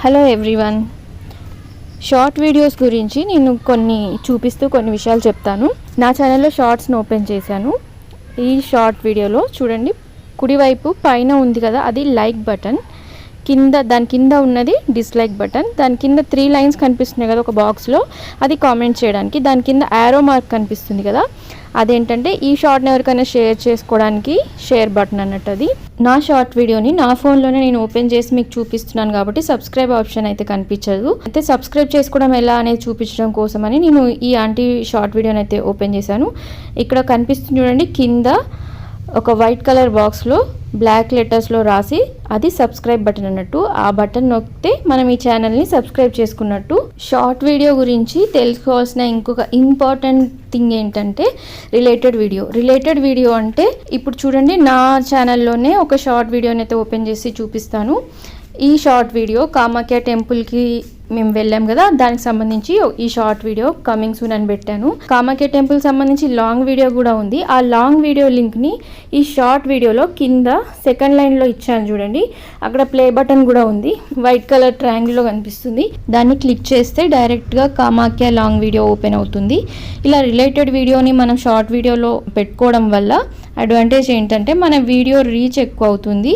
Hello everyone, short videos గురించి నేను కొన్ని విషయాలు చెప్తాను. నా ఛానల్లో షార్ట్స్ని ఓపెన్ చేశాను. ఈ షార్ట్ వీడియోలో చూడండి, కుడివైపు పైన ఉంది కదా, అది లైక్ బటన్. దాని కింద ఉన్నది డిస్లైక్ బటన్. దాని కింద 3 లైన్స్ కనిపిస్తున్నాయి కదా ఒక బాక్స్లో, అది కామెంట్ చేయడానికి. దాని కింద యారో మార్క్ కనిపిస్తుంది కదా, అదేంటంటే ఈ షార్ట్ని ఎవరికైనా షేర్ చేసుకోవడానికి షేర్ బటన్ అన్నట్టు. అది నా షార్ట్ వీడియోని నా ఫోన్లోనే నేను ఓపెన్ చేసి మీకు చూపిస్తున్నాను కాబట్టి సబ్స్క్రైబ్ ఆప్షన్ అయితే కనిపించదు. అయితే సబ్స్క్రైబ్ చేసుకోవడం ఎలా అనేది చూపించడం కోసమని నేను ఈ షార్ట్ వీడియోని అయితే ఓపెన్ చేశాను. ఇక్కడ కనిపిస్తుంది చూడండి, కింద ఒక వైట్ కలర్ బాక్స్లో బ్లాక్ లెటర్స్లో రాసి అది సబ్స్క్రైబ్ బటన్ అన్నట్టు. ఆ బటన్ నొక్కితే మనం ఈ ఛానల్ని సబ్స్క్రైబ్ చేసుకున్నట్టు. షార్ట్ వీడియో గురించి తెలుసుకోవాల్సిన ఇంకొక ఇంపార్టెంట్ థింగ్ ఏంటంటే రిలేటెడ్ వీడియో అంటే ఇప్పుడు చూడండి, నా ఛానల్లోనే ఒక షార్ట్ వీడియోని అయితే ఓపెన్ చేసి చూపిస్తాను. ఈ షార్ట్ వీడియో కామాఖ్య టెంపుల్కి మేము వెళ్ళాం కదా, దానికి సంబంధించి ఈ షార్ట్ వీడియో కమింగ్ సూన్ అని పెట్టాను. కామాఖ్య టెంపుల్ సంబంధించి లాంగ్ వీడియో కూడా ఉంది. ఆ లాంగ్ వీడియో లింక్ని ఈ షార్ట్ వీడియోలో కింద సెకండ్ లైన్లో ఇచ్చాను చూడండి, అక్కడ ప్లే బటన్ కూడా ఉంది. వైట్ కలర్ ట్రయాంగిల్లో కనిపిస్తుంది. దాన్ని క్లిక్ చేస్తే డైరెక్ట్గా కామాఖ్య లాంగ్ వీడియో ఓపెన్ అవుతుంది. ఇలా రిలేటెడ్ వీడియోని మనం షార్ట్ వీడియోలో పెట్టుకోవడం వల్ల అడ్వాంటేజ్ ఏంటంటే మన వీడియో రీచ్ ఎక్కువ అవుతుంది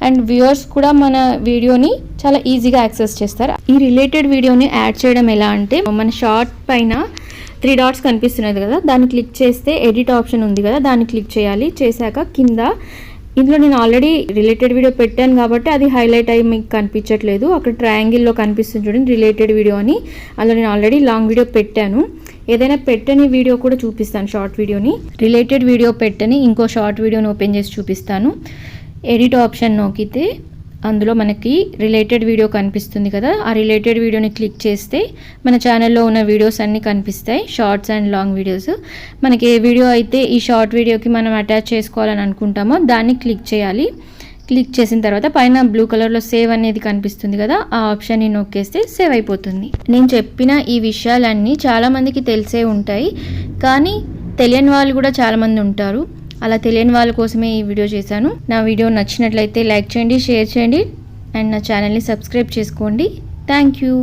అండ్ వ్యూవర్స్ కూడా మన వీడియోని చాలా ఈజీగా యాక్సెస్ చేస్తారు. ఈ రిలేటెడ్ వీడియోని యాడ్ చేయడం ఎలా అంటే, మన షార్ట్ పైన 3 డాట్స్ కనిపిస్తున్నది కదా, దాన్ని క్లిక్ చేస్తే ఎడిట్ ఆప్షన్ ఉంది కదా, దాన్ని క్లిక్ చేయాలి. చేశాక కింద ఇందులో నేను ఆల్రెడీ రిలేటెడ్ వీడియో పెట్టాను కాబట్టి అది హైలైట్ అయ్యి మీకు కనిపించట్లేదు. అక్కడ ట్రయాంగిల్లో కనిపిస్తుంది చూడండి రిలేటెడ్ వీడియో అని. అందులో నేను ఆల్రెడీ లాంగ్ వీడియో పెట్టాను. ఏదైనా పెట్టని వీడియో కూడా చూపిస్తాను. షార్ట్ వీడియోని రిలేటెడ్ వీడియో పెట్టని ఇంకో షార్ట్ వీడియోని ఓపెన్ చేసి చూపిస్తాను. ఎడిట్ ఆప్షన్ నొక్కితే అందులో మనకి రిలేటెడ్ వీడియో కనిపిస్తుంది కదా, ఆ రిలేటెడ్ వీడియోని క్లిక్ చేస్తే మన ఛానల్లో ఉన్న వీడియోస్ అన్నీ కనిపిస్తాయి, షార్ట్స్ అండ్ లాంగ్ వీడియోస్. మనకి ఏ వీడియో అయితే ఈ షార్ట్ వీడియోకి మనం అటాచ్ చేసుకోవాలని అనుకుంటామో దాన్ని క్లిక్ చేయాలి. క్లిక్ చేసిన తర్వాత పైన బ్లూ కలర్లో సేవ్ అనేది కనిపిస్తుంది కదా, ఆ ఆప్షన్ని నొక్కేస్తే సేవ్ అయిపోతుంది. నేను చెప్పిన ఈ విషయాలన్నీ చాలామందికి తెలిసే ఉంటాయి, కానీ తెలియని వాళ్ళు కూడా చాలామంది ఉంటారు. అలా తెలియని వాళ్ళ కోసమే ఈ వీడియో చేశాను. నా వీడియో నచ్చినట్లయితే లైక్ చేయండి, షేర్ చేయండి అండ్ నా ఛానల్ని సబ్స్క్రైబ్ చేసుకోండి. Thank you.